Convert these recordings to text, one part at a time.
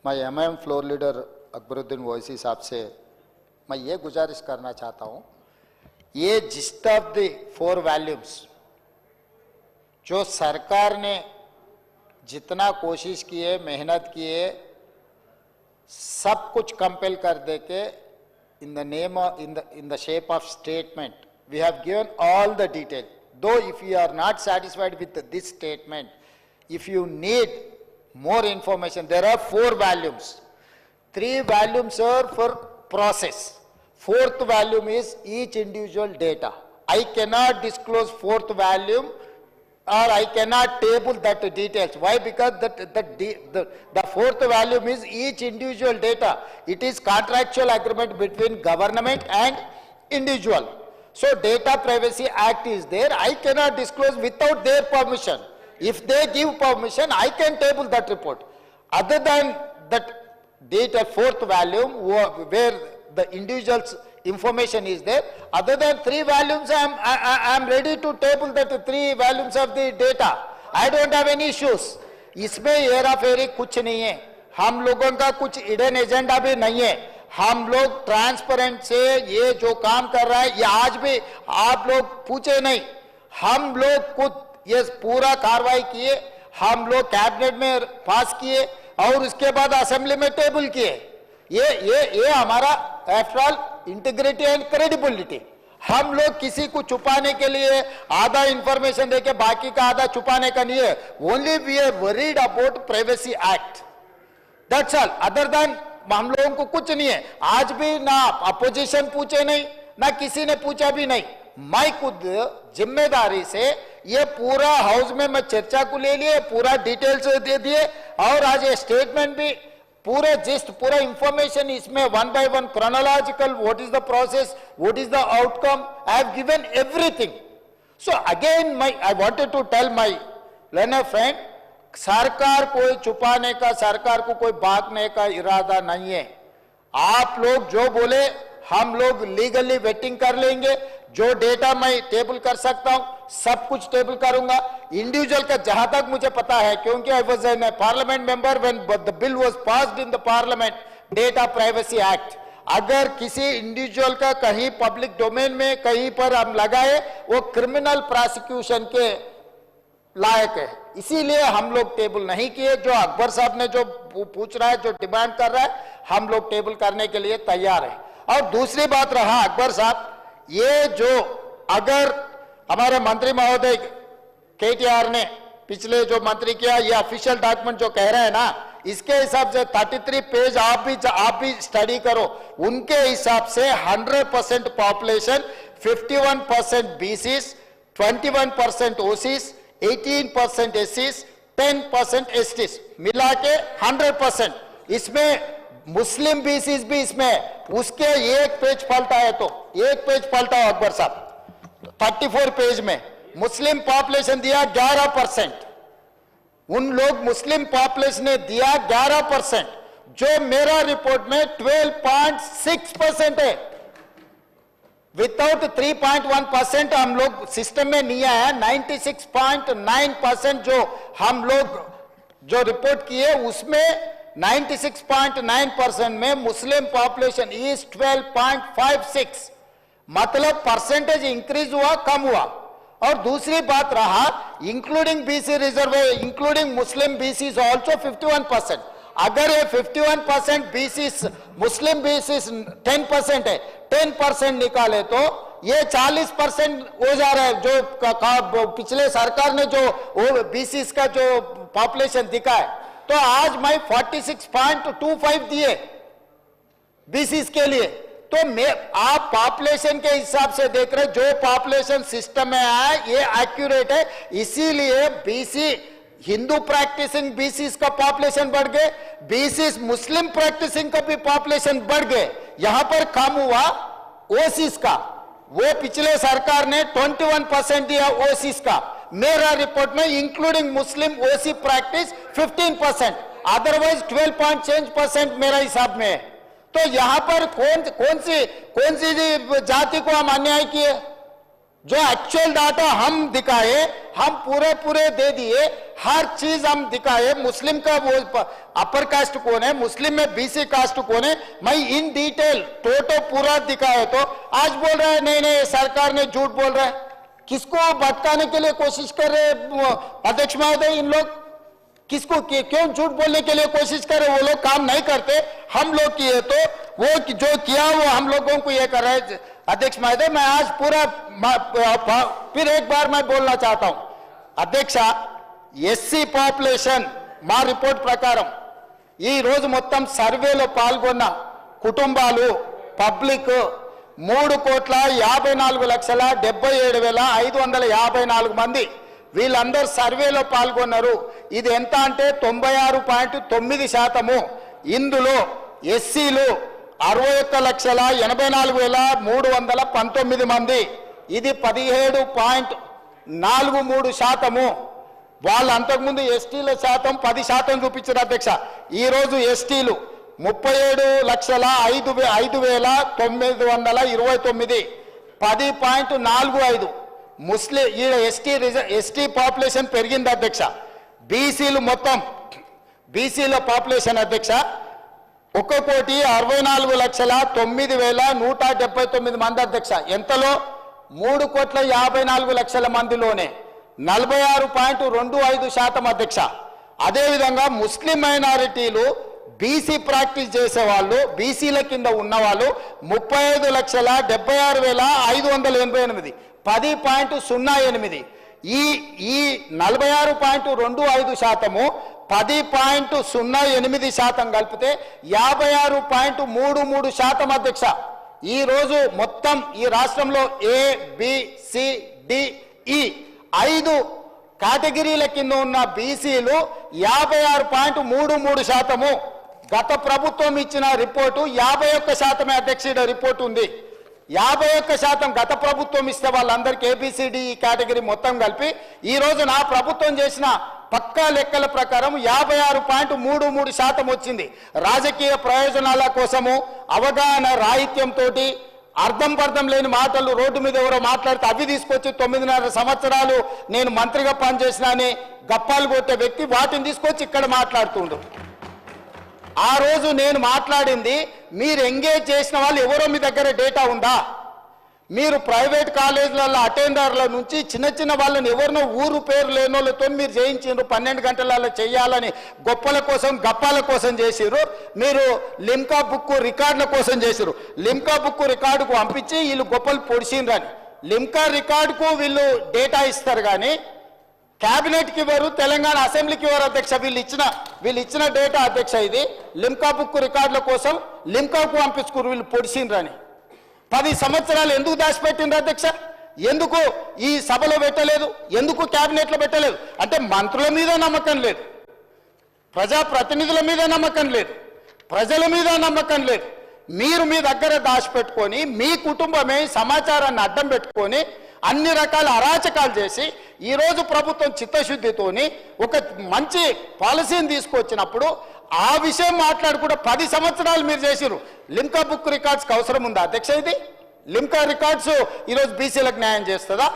मैं MIM floor leader Akbaruddin Owaisi साहब से मैं ये गुजारिश करना चाहता हूँ, ये जिस्ट ऑफ द 4 वॉल्यूम्स जो सरकार ने जितना कोशिश की है, मेहनत की है, सब कुछ कंपेल कर दे के in the shape of statement we have given all the detail. Though if you are not satisfied with this statement, if you need more information, there are 4 volumes. 3 volumes are for process. 4th volume is each individual data. I cannot disclose 4th volume or I cannot table that details. Why? Because the 4th volume is each individual data. It is contractual agreement between government and individual. So Data Privacy Act is there. I cannot disclose without their permission. If they give permission, I can table that report. Other than that data 4th volume where the individual's information is there, other than 3 volumes, I am ready to table that 3 volumes of the data. I don't have any issues. इसमें हेरा फेरी कुछ नहीं है, हम लोगों का कुछ hidden agenda भी नहीं है, हम लोग ट्रांसपेरेंट से ये जो काम कर रहा है, ये आज भी आप लोग पूछे नहीं, हम लोग खुद ये पूरा कार्रवाई किए, हम लोग कैबिनेट में पास किए और उसके बाद असेंबली में टेबल किए। ये हमारा after all integrity and credibility. हम लोग किसी को छुपाने के लिए आधा इंफॉर्मेशन देके बाकी का आधा छुपाने का नहीं है। Only we are worried about privacy act, that's all. Other than हम लोगों को कुछ नहीं है। आज भी ना अपोजिशन पूछे नहीं, ना किसी ने पूछा भी नहीं। मैं खुद जिम्मेदारी से ये पूरा हाउस में मैं चर्चा को ले लिए, पूरा डिटेल्स दे दिए और आज ये स्टेटमेंट भी पूरे जिस्ट पूरा इंफॉर्मेशन इसमें 1 by 1 chronological, what is the process, what is the outcome, I have given everything. So again I wanted to tell my learner friend, सरकार कोई छुपाने का, सरकार को कोई भागने का इरादा नहीं है। आप लोग जो बोले हम लोग लीगली वेटिंग कर लेंगे, जो डेटा मैं टेबल कर सकता हूं सब कुछ टेबल करूंगा। इंडिविजुअल का जहां तक मुझे पता है, क्योंकि I was an parliament member when the bill was passed in the parliament, data privacy act. अगर किसी इंडिविजुअल का कहीं पब्लिक डोमेन में कहीं पर हम लगाए, वो क्रिमिनल प्रोसिक्यूशन के लायक है, इसीलिए हम लोग टेबल नहीं किए। जो अकबर साहब ने जो पूछ रहा है, जो डिमांड कर रहा है, हम लोग टेबल करने के लिए तैयार है। और दूसरी बात रहा अकबर साहब, ये जो अगर हमारे मंत्री महोदय केटीआर ने पिछले जो मंत्री किया, ये ऑफिशियल डॉक्यूमेंट जो कह रहे हैं ना, इसके हिसाब से 33 पेज आप भी स्टडी करो। उनके हिसाब से 100% पॉपुलेशन, 51% बीसीस, 21% ओसीस, 18% एससीस, 10% एसटीस, मिला के 100%। इसमें मुस्लिम बीसीस भी इसमें, उसके एक पेज पलटा है तो एक पेज पलटा हो अकबर साहब, 34 पेज में मुस्लिम पॉपुलेशन दिया 11%। उन लोग मुस्लिम पॉपुलेशन ने दिया 11%, जो मेरा रिपोर्ट में 12.6% है। विदाउट 3.1% हम लोग सिस्टम में नहीं आया। 96.9% जो हम लोग जो रिपोर्ट किए उसमें 96.9% में मुस्लिम पॉपुलेशन इज 12.56, मतलब परसेंटेज इंक्रीज हुआ, कम हुआ। और दूसरी बात रहा इंक्लूडिंग बीसी रिजर्व, इंक्लूडिंग मुस्लिम बीसी ऑल्सो 51%। अगर ये 51% बीसी मुस्लिम बीसी 10% है, 10% निकाले तो ये 40% हो जा रहा है। जो पिछले सरकार ने जो बीसी का जो पॉपुलेशन दिखा है, तो आज मैं 46.25 दिए बीसीस के लिए। तो आप पॉपुलेशन के हिसाब से देख रहे, जो पॉपुलेशन सिस्टम में आया ये एक्यूरेट है। इसीलिए बीसी हिंदू प्रैक्टिसिंग बीसीस का पॉपुलेशन बढ़ गए, बीसीस मुस्लिम प्रैक्टिसिंग का भी पॉपुलेशन बढ़ गए। यहां पर कम हुआ ओसीस का, वो पिछले सरकार ने 21% दिया ओसीस का। मेरा रिपोर्ट में इंक्लूडिंग मुस्लिम ओसी प्रैक्टिस 15%, अदरवाइज 12% मेरा हिसाब में है। तो यहां पर कौन सी जाति को हम अन्याय किए? जो एक्चुअल डाटा हम दिखाए, हम पूरे दे दिए, हर चीज हम दिखाए। मुस्लिम का वो अपर कास्ट कौन है, मुस्लिम में बीसी कास्ट कौन है, मैं इन डिटेल टोटल पूरा दिखाए। तो आज बोल रहा है नहीं नहीं सरकार ने झूठ बोल रहा है। किसको भटकाने के लिए कोशिश कर रहे अध्यक्ष महोदय? इन लोग किसको क्यों झूठ बोलने के लिए कोशिश करे? वो लोग काम नहीं करते, हम लोग किए, तो वो जो किया वो हम लोगों को ये कर रहे हैं। अध्यक्ष महोदय, मैं आज पूरा फिर एक बार मैं बोलना चाहता हूं अध्यक्ष, ఎస్సీ పాపులేషన్ మా రిపోర్ట్ ప్రకారం ఈ రోజు మొత్తం సర్వేలో పాల్గొన్న కుటుంబాలు పబ్లిక్ 3,54,77,554 మంది వీళ్ళందరూ సర్వేలో పాల్గొన్నారు. ఇది ఎంత అంటే 96.9%. ఇందులో ఎస్సీలు 61,84,319 మంది, ఇది 17.43%. వాళ్ళు అంతకుముందు ఎస్టీల శాతం 10% చూపించారు అధ్యక్ష. ఈరోజు ఎస్టీలు 37,05,929 10.45. ముస్లిం ఈ ఎస్టీ పాపులేషన్ పెరిగింది అధ్యక్ష. బీసీలు మొత్తం బీసీల పాపులేషన్ అధ్యక్ష 1,64,09,179 మంది అధ్యక్ష. ఎంతలో 3,54,00,000 మందిలోనే 46.25% అధ్యక్ష. అదేవిధంగా ముస్లిం మైనారిటీలు బీసీ ప్రాక్టీస్ చేసేవాళ్ళు, బీసీల కింద ఉన్నవాళ్ళు 35,76,588 10.08. ఈ 46.25% 10.08% కలిపితే 56.33% అధ్యక్ష. ఈ రోజు మొత్తం ఈ రాష్ట్రంలో ABCDE 5 కేటగిరీల కింద ఉన్న బీసీలు 56.33%. గత ప్రభుత్వం ఇచ్చిన రిపోర్టు 51% అధ్యక్ష రిపోర్ట్ ఉంది. 51% గత ప్రభుత్వం ఇస్తే వాళ్ళందరికీ ABCD కేటగిరీ మొత్తం కలిపి ఈ రోజు నా ప్రభుత్వం చేసిన పక్కా లెక్కల ప్రకారం 56.33% వచ్చింది. రాజకీయ ప్రయోజనాల కోసము అవగాహన రాహిత్యంతో అర్థం పర్థం లేని మాటలు రోడ్డు మీద ఎవరో మాట్లాడితే అవి తీసుకొచ్చి 9.5 సంవత్సరాలు నేను మంత్రిగా పనిచేసిన అని గప్పాలు కొట్టే వ్యక్తి వాటిని తీసుకొచ్చి ఇక్కడ మాట్లాడుతుండు. ఆ రోజు నేను మాట్లాడింది మీరు ఎంగేజ్ చేసిన వాళ్ళు ఎవరో మీ దగ్గర డేటా ఉందా? మీరు ప్రైవేట్ కాలేజీలలో అటెండర్ల నుంచి చిన్న వాళ్ళని ఎవరినో ఊరు పేరు లేని వాళ్ళతో మీరు చేయించారు. 12 గంటలలో చేయాలని గొప్పల కోసం గప్పాల కోసం చేసిరు. మీరు లిమ్కా బుక్ రికార్డుల కోసం చేసిరు. లిమ్కా బుక్ రికార్డుకు పంపించి వీళ్ళు గొప్పలు పొడిచిండ్రని లిమ్కా రికార్డుకు వీళ్ళు డేటా ఇస్తారు కానీ క్యాబినెట్కి ఇవ్వరు, తెలంగాణ అసెంబ్లీకి ఇవ్వరు అధ్యక్ష. వీళ్ళు ఇచ్చిన డేటా అధ్యక్ష ఇది లిమ్కా బుక్ రికార్డుల కోసం లిమ్కాకు పంపించుకురు వీళ్ళు పొడిచిండ్రని. 10 సంవత్సరాలు ఎందుకు దాచిపెట్టిండ్రు అధ్యక్ష? ఎందుకు ఈ సభలో పెట్టలేదు? ఎందుకు క్యాబినెట్లో పెట్టలేదు? అంటే మంత్రుల మీద నమ్మకం లేదు, ప్రజాప్రతినిధుల మీద నమ్మకం లేదు, ప్రజల మీద నమ్మకం లేదు. మీరు మీ దగ్గర దాచిపెట్టుకొని మీ కుటుంబమే సమాచారాన్ని అడ్డం పెట్టుకొని అన్ని రకాల అరాచకాలు చేసి ఈరోజు ప్రభుత్వం చిత్తశుద్ధితోని ఒక మంచి పాలసీని తీసుకొచ్చినప్పుడు ఆ విషయం మాట్లాడుకుంటూ 10 సంవత్సరాలు మీరు చేసిరు. లిమ్కా బుక్ రికార్డ్స్కి అవసరం ఉందా అధ్యక్ష? ఇది లిమ్కా రికార్డ్స్ ఈరోజు బీసీలకు న్యాయం చేస్తుందా?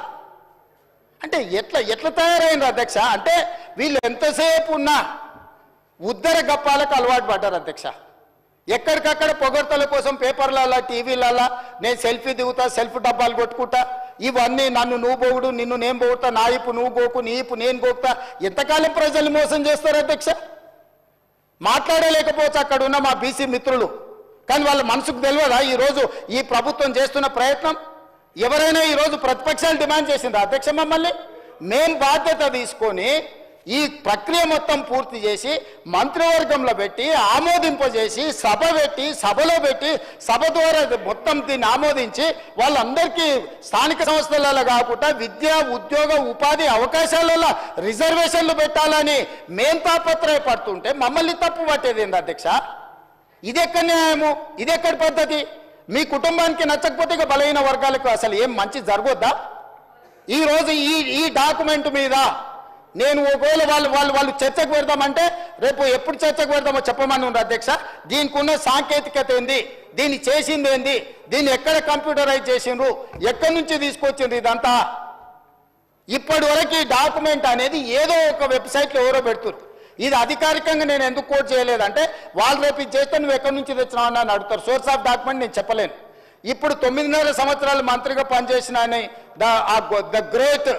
అంటే ఎట్లా తయారైంది అధ్యక్ష? అంటే వీళ్ళు ఎంతసేపు ఉన్నా ఉద్దర గప్పాలకు అలవాటు పడ్డారు అధ్యక్ష. ఎక్కడికక్కడ పొగడ్తల కోసం పేపర్లలో టీవీలలో నేను సెల్ఫీ దిగుతా, సెల్ఫ్ డబ్బాలు కొట్టుకుంటా, ఇవన్నీ నన్ను నువ్వు పోగుడు, నిన్ను నేను పోగుతా, నా ఇప్పు నువ్వు గోకు, నీ ఇప్పు నేను గోకుతా. ఎంతకాలం ప్రజల్ని మోసం చేస్తారు అధ్యక్ష? మాట్లాడలేకపోవచ్చు అక్కడ ఉన్న మా బీసీ మిత్రులు, కానీ వాళ్ళ మనసుకు తెలియదా ఈరోజు ఈ ప్రభుత్వం చేస్తున్న ప్రయత్నం? ఎవరైనా ఈరోజు ప్రతిపక్షాలు డిమాండ్ చేసిందా అధ్యక్ష మమ్మల్ని? మేం బాధ్యత తీసుకొని ఈ ప్రక్రియ మొత్తం పూర్తి చేసి మంత్రివర్గంలో పెట్టి ఆమోదింపజేసి సభలో పెట్టి సభ ద్వారా మొత్తం దీన్ని ఆమోదించి వాళ్ళందరికీ స్థానిక సంస్థలలో కాకుండా విద్య ఉద్యోగ ఉపాధి అవకాశాలలో రిజర్వేషన్లు పెట్టాలని మేం తాపత్రయపడుతుంటే మమ్మల్ని తప్పు పట్టేది ఏంది అధ్యక్ష? ఇదెక్కడ న్యాయము? ఇదెక్కడి పద్ధతి? మీ కుటుంబానికి నచ్చకపోతే ఇక బలహీన వర్గాలకు అసలు ఏం మంచి జరగొద్దా? ఈరోజు ఈ డాక్యుమెంట్ మీద నేను ఒకవేళ వాళ్ళు చర్చకు పెడదామంటే రేపు ఎప్పుడు చర్చకు పెడదామో చెప్పమని ఉంది అధ్యక్ష. దీనికి ఉన్న సాంకేతికత ఏంది, దీన్ని చేసింది ఏంది, దీన్ని ఎక్కడ కంప్యూటరైజ్ చేసిండ్రు, ఎక్కడి నుంచి తీసుకొచ్చిండ్రు, ఇదంతా ఇప్పటి వరకు ఈ డాక్యుమెంట్ అనేది ఏదో ఒక వెబ్సైట్లో ఎవరో పెడుతున్నారు. ఇది అధికారికంగా నేను ఎందుకు కోట్ చేయలేదంటే వాళ్ళు రేపు ఇది చేస్తే నువ్వు ఎక్కడి నుంచి తెచ్చినావు అని అడుగుతారు. సోర్స్ ఆఫ్ డాక్యుమెంట్ నేను చెప్పలేను. ఇప్పుడు 9.5 సంవత్సరాలు మంత్రిగా పనిచేసిన ఆయన ద గ్రేట్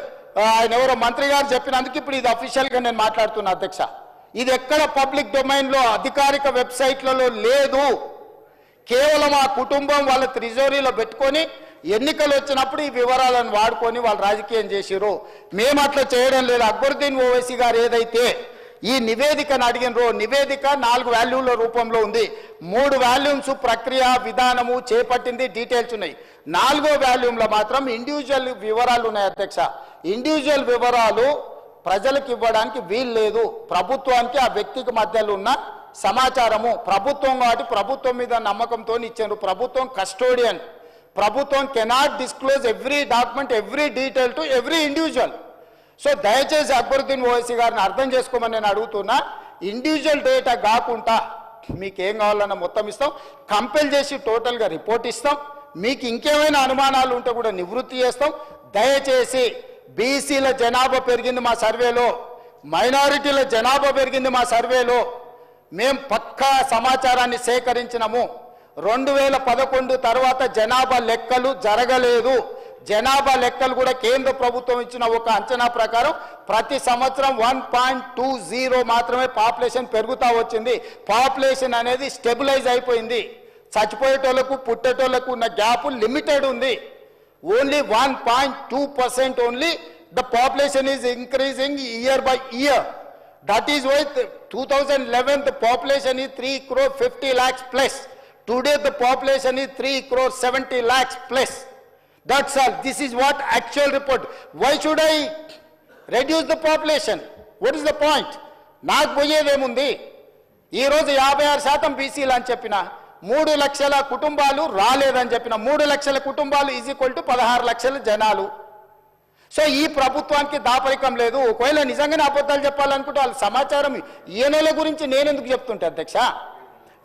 ఆయన ఎవరో మంత్రి గారు చెప్పినందుకు ఇప్పుడు ఇది అఫీషియల్గా నేను మాట్లాడుతున్నా అధ్యక్ష. ఇది ఎక్కడ పబ్లిక్ డొమైన్లో అధికారిక వెబ్సైట్లలో లేదు. కేవలం ఆ కుటుంబం వాళ్ళ ట్రెజరీలో పెట్టుకొని ఎన్నికలు వచ్చినప్పుడు ఈ వివరాలను వాడుకొని వాళ్ళు రాజకీయం చేసిరు. మేము అట్లా చేయడం లేదు. అక్బరుద్దీన్ ఓవైసీ గారు ఏదైతే ఈ నివేదికను అడిగినరో, నివేదిక 4 వాల్యూమ్ల రూపంలో ఉంది. 3 వాల్యూమ్స్ ప్రక్రియ విధానము చేపట్టింది, డీటెయిల్స్ ఉన్నాయి. 4వ వాల్యూమ్లో మాత్రం ఇండివిజువల్ వివరాలు ఉన్నాయి అధ్యక్ష. ఇండివిజువల్ వివరాలు ప్రజలకు ఇవ్వడానికి వీలు లేదు. ప్రభుత్వానికి ఆ వ్యక్తికి మధ్యలో ఉన్న సమాచారము ప్రభుత్వం కాబట్టి ప్రభుత్వం మీద నమ్మకంతో ఇచ్చారు. ప్రభుత్వం కస్టోడియన్. ప్రభుత్వం cannot disclose every document, every detail to every individual. So దయచేసి అక్బరుద్దీన్ ఓవైసీ గారిని అర్థం చేసుకోమని నేను అడుగుతున్నా. ఇండివిజువల్ డేటా కాకుండా మీకు ఏం కావాలన్నా మొత్తం ఇస్తాం, కంపెల్ చేసి టోటల్గా రిపోర్ట్ ఇస్తాం. మీకు ఇంకేమైనా అనుమానాలు ఉంటే కూడా నివృత్తి చేస్తాం. దయచేసి బీసీల జనాభా పెరిగింది మా సర్వేలో, మైనారిటీల జనాభా పెరిగింది మా సర్వేలో. మేము పక్కా సమాచారాన్ని సేకరించినాము. 2011 తర్వాత జనాభా లెక్కలు జరగలేదు. జనాభా లెక్కలు కూడా కేంద్ర ప్రభుత్వం ఇచ్చిన ఒక అంచనా ప్రకారం ప్రతి సంవత్సరం 1.20 మాత్రమే పాపులేషన్ పెరుగుతూ వచ్చింది. పాపులేషన్ అనేది స్టెబిలైజ్ అయిపోయింది. చచ్చిపోయేటోళ్లకు పుట్టేటోళ్లకు ఉన్న గ్యాప్ లిమిటెడ్ ఉంది. Only 1.2% only the population is increasing year by year. That is why 2011 the population is 3.50 crore plus. Today the population is 3.70 crore plus. That's all. This is what actual report. Why should I reduce the population? What is the point? నాకు పోయేదేముంది? ఈరోజు 56% బీసీలు అని చెప్పిన, 3 లక్షల కుటుంబాలు రాలేదని చెప్పిన, 3 లక్షల కుటుంబాలు ఈజ్ ఈక్వల్ టు 16 లక్షల జనాలు. సో ఈ ప్రభుత్వానికి దాపరికం లేదు. ఒకవేళ నిజంగానే అబద్ధాలు చెప్పాలనుకుంటే వాళ్ళ సమాచారం ఈయనల గురించి నేను ఎందుకు చెప్తుంటే అధ్యక్ష?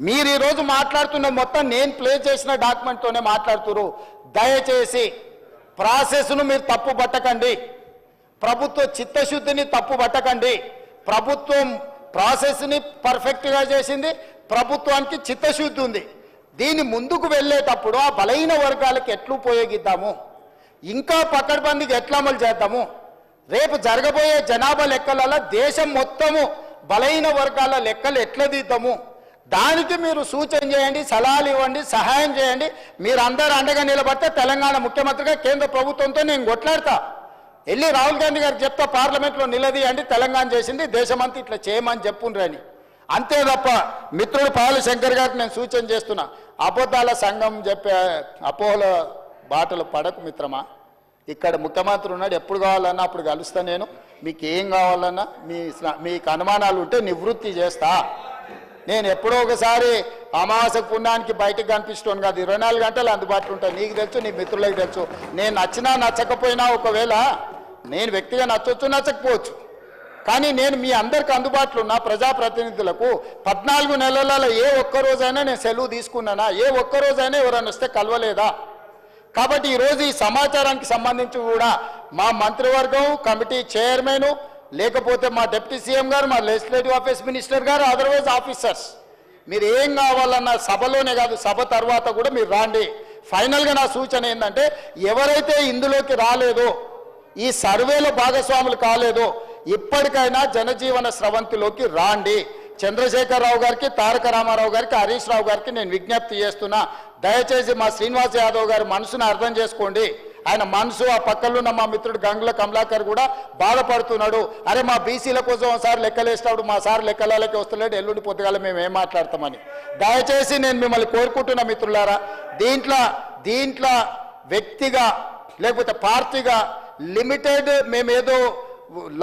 మీరు ఈరోజు మాట్లాడుతున్న మొత్తం నేను ప్లే చేసిన డాక్యుమెంట్తోనే మాట్లాడుతున్నారు. దయచేసి ప్రాసెస్ను మీరు తప్పు పట్టకండి, ప్రభుత్వ చిత్తశుద్ధిని తప్పు పట్టకండి. ప్రభుత్వం ప్రాసెస్ని పర్ఫెక్ట్గా చేసింది, ప్రభుత్వానికి చిత్తశుద్ధి ఉంది. దీన్ని ముందుకు వెళ్ళేటప్పుడు ఆ బలహీన వర్గాలకు ఎట్లు ఉపయోగిద్దాము, ఇంకా పకడ్బందీకి ఎట్లా అమలు చేద్దాము, రేపు జరగబోయే జనాభా లెక్కలలో దేశం మొత్తము బలహీన వర్గాల లెక్కలు ఎట్లా తీద్దాము, దానికి మీరు సూచన చేయండి, సలహాలు ఇవ్వండి, సహాయం చేయండి. మీరు అందరూ అండగా నిలబడితే తెలంగాణ ముఖ్యమంత్రిగా కేంద్ర ప్రభుత్వంతో నేను కొట్లాడతా. వెళ్ళి రాహుల్ గాంధీ గారికి చెప్తా, పార్లమెంట్లో నిలదీయండి, తెలంగాణ చేసింది దేశమంతా ఇట్లా చేయమని చెప్పుండ్రని. అంతే తప్ప మిత్రుడు పాల శంకర్ గారికి నేను సూచన చేస్తున్నా, అబద్ధాల సంఘం చెప్పే అపోహల బాటలు పడకు మిత్రమా. ఇక్కడ ముఖ్యమంత్రి ఉన్నాడు, ఎప్పుడు కావాలన్నా అప్పుడు కలుస్తా నేను. మీకు ఏం కావాలన్నా మీకు అనుమానాలు ఉంటే నివృత్తి చేస్తా. నేను ఎప్పుడో ఒకసారి అమావాస్య పుణ్యానికి బయటకు కనిపిస్తాను కాదు, 24 గంటలు అందుబాటులో ఉంటాను. నీకు తెలుసు, నీ మిత్రులకు తెలుసు. నేను నచ్చినా నచ్చకపోయినా, ఒకవేళ నేను వ్యక్తిగా నచ్చవచ్చు నచ్చకపోవచ్చు, కానీ నేను మీ అందరికి అందుబాటులో ఉన్న ప్రజాప్రతినిధులకు 14 నెలలలో ఏ ఒక్కరోజైనా నేను సెలవు తీసుకున్నానా? ఏ ఒక్కరోజైనా ఎవరైనా వస్తే కలవలేదా? కాబట్టి ఈరోజు ఈ సమాచారానికి సంబంధించి కూడా మా మంత్రివర్గం, కమిటీ చైర్మన్, లేకపోతే మా డిప్యూటీ సీఎం గారు, మా లెజిస్లేటివ్ ఆఫీస్ మినిస్టర్ గారు, అదర్వైజ్ ఆఫీసర్స్, మీరు ఏం కావాలన్నా సభలోనే కాదు సభ తర్వాత కూడా మీరు రాండి. ఫైనల్గా నా సూచన ఏంటంటే, ఎవరైతే ఇందులోకి రాలేదో, ఈ సర్వేలో భాగస్వాములు కాలేదో, ఇప్పటికైనా జనజీవన స్రవంతిలోకి రాండి. చంద్రశేఖరరావు గారికి, తారక రామారావు గారికి, హరీష్ రావు గారికి నేను విజ్ఞప్తి చేస్తున్నా, దయచేసి మా శ్రీనివాస్ యాదవ్ గారి మనసును అర్థం చేసుకోండి. ఆయన మనసు, ఆ పక్కలున్న మా మిత్రుడు గంగుల కమలాకర్ కూడా బాధపడుతున్నాడు. అరే మా బీసీల కోసం ఒకసారి లెక్కలేసినప్పుడు మా సార్ లెక్కలకి వస్తలేడు, ఎల్లుండి పొద్దుగాల మేము ఏం మాట్లాడతామని. దయచేసి నేను మిమ్మల్ని కోరుకుంటున్నా మిత్రులారా, దీంట్లో వ్యక్తిగా లేకపోతే పార్టీగా లిమిటెడ్ మేమేదో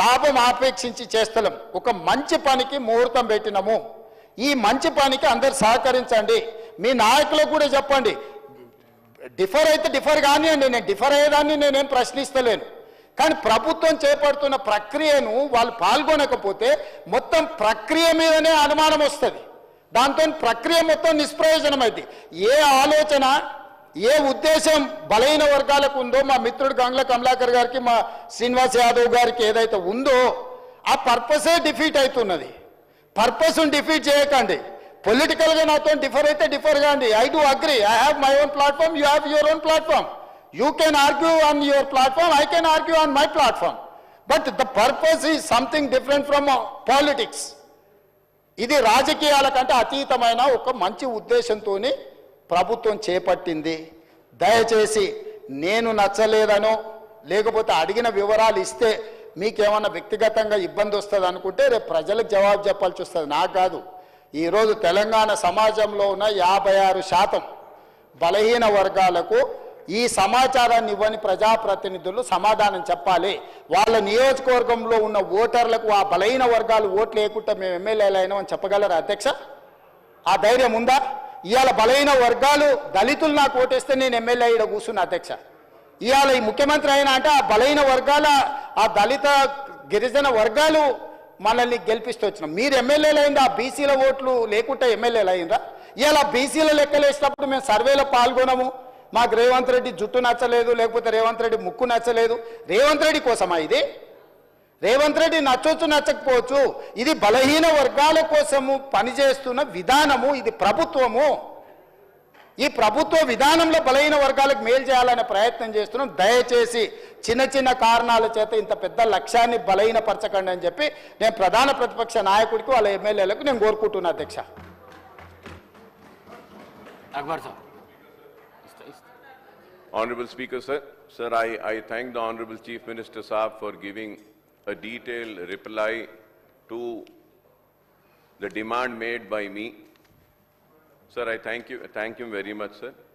లాభం ఆపేక్షించి చేస్తలేం. ఒక మంచి పనికి ముహూర్తం పెట్టినాము. ఈ మంచి పనికి అందరు సహకరించండి. మీ నాయకులకు కూడా చెప్పండి, డిఫర్ అయితే డిఫర్ కానివ్వండి, నేను డిఫర్ అయ్యేదాన్ని నేనేం ప్రశ్నిస్తలేను. కానీ ప్రభుత్వం చేపడుతున్న ప్రక్రియను వాళ్ళు పాల్గొనకపోతే మొత్తం ప్రక్రియ మీదనే అనుమానం వస్తుంది. దాంతో ప్రక్రియ మొత్తం నిష్ప్రయోజనమైంది. ఏ ఆలోచన ఏ ఉద్దేశం బలైన వర్గాలకు ఉందో మా మిత్రుడు గంగ్ల కమలాకర్ గారికి మా శ్రీనివాస్ యాదవ్ గారికి ఏదైతే ఉందో ఆ పర్పసే డిఫీట్ అవుతున్నది. పర్పస్ను డిఫీట్ చేయకండి. పొలిటికల్గా నాతో డిఫర్ అయితే డిఫర్ కాండి. I do agree. I have my own platform, you have your own platform. You can argue on your platform, I can argue on my platform. But the purpose is something different from politics. ఇది రాజకీయాల కంటే అతీతమైన ఒక మంచి ఉద్దేశంతోనే ప్రభుత్వం చేపట్టింది. దయచేసి నేను నచ్చలేదనో లేకపోతే అడిగిన వివరాలు ఇస్తే మీకేమన్నా వ్యక్తిగతంగా ఇబ్బంది వస్తుంది అనుకుంటే రేపు ప్రజలకు జవాబు చెప్పాల్సి వస్తుంది, నాకు కాదు. ఈరోజు తెలంగాణ సమాజంలో ఉన్న 56% బలహీన వర్గాలకు ఈ సమాచారాన్ని ఇవ్వని ప్రజాప్రతినిధులు సమాధానం చెప్పాలి. వాళ్ళ నియోజకవర్గంలో ఉన్న ఓటర్లకు ఆ బలహీన వర్గాలు ఓట్లు లేకుండా మేము ఎమ్మెల్యేలు అయినామని చెప్పగలరా అధ్యక్ష? ఆ ధైర్యం ఉందా? ఇవాళ బలహీన వర్గాలు దళితులు నాకు ఓటేస్తే నేను ఎమ్మెల్యే ఇక్కడ కూర్చున్నా అధ్యక్ష. ఇవాళ ఈ ముఖ్యమంత్రి అయినా అంటే ఆ బలహీన వర్గాల ఆ దళిత గిరిజన వర్గాలు మనల్ని గెలిపిస్తూ వచ్చినాం. మీరు ఎమ్మెల్యేలు అయిందా? ఆ బీసీల ఓట్లు లేకుండా ఎమ్మెల్యేలు అయినరా? ఇవాళ బీసీల లెక్కలేసినప్పుడు మేము సర్వేలో పాల్గొనము. మాకు రేవంత్ రెడ్డి జుట్టు నచ్చలేదు, లేకపోతే రేవంత్ రెడ్డి ముక్కు నచ్చలేదు. రేవంత్ రెడ్డి కోసమా ఇది? రేవంత్ రెడ్డి నచ్చొచ్చు నచ్చకపోవచ్చు, ఇది బలహీన వర్గాల కోసము పనిచేస్తున్న విధానము. ఇది ప్రభుత్వము. ఈ ప్రభుత్వ విధానంలో బలహీన వర్గాలకు మేలు చేయాలనే ప్రయత్నం చేస్తున్నాం. దయచేసి చిన్న చిన్న కారణాల చేత ఇంత పెద్ద లక్ష్యాన్ని బలహీనపరచకండి అని చెప్పి నేను ప్రధాన ప్రతిపక్ష నాయకుడికి వాళ్ళ ఎమ్మెల్యేలకు నేను కోరుకుంటున్నా అధ్యక్ష. Akbar sir. Honorable Speaker, sir, I thank the Honorable Chief Minister Saab for giving a detailed reply to the demand made by me. Sir, I thank him very much, sir.